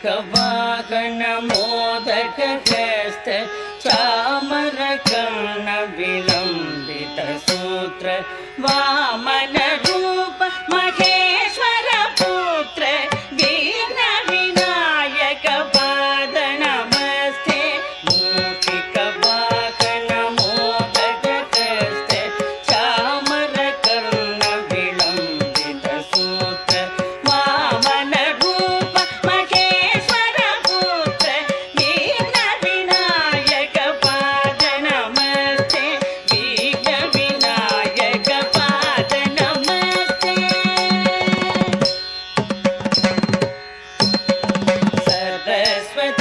ಕವಾಹನ ಮೋದಕ ಹಸ್ತ ಚಾಮರ ಕರ್ಣ ವಿಲಂಬಿತ ಸೂತ್ರ ವಾಮನ ರೂಪ ಮಹೇಶ್ವರ ಪುತ್ರ ವಿಘ್ನ ವಿನಾಯಕ ಪಾದ ನಮಸ್ತೆ ಮೂರ್ತಿ ಕವಾಹನ ಮೋದಕ ಹಸ್ತ ಚಾಮರ ಕರ್ಣ ವಿಲಂಬಿತ ಸೂತ್ರ ವಾಮನ ರೂಪ ಮಹೇಶ್ವರ ಪುತ್ರ ವಿಘ್ನ ವಿನಾಯಕ ಪಾದ ನಮಸ್ತೆ ವಿಘ್ನ ವಿನಾಯಕ ಪಾದ ನಮಸ್ತೆ ಸರಸ್ವತಿ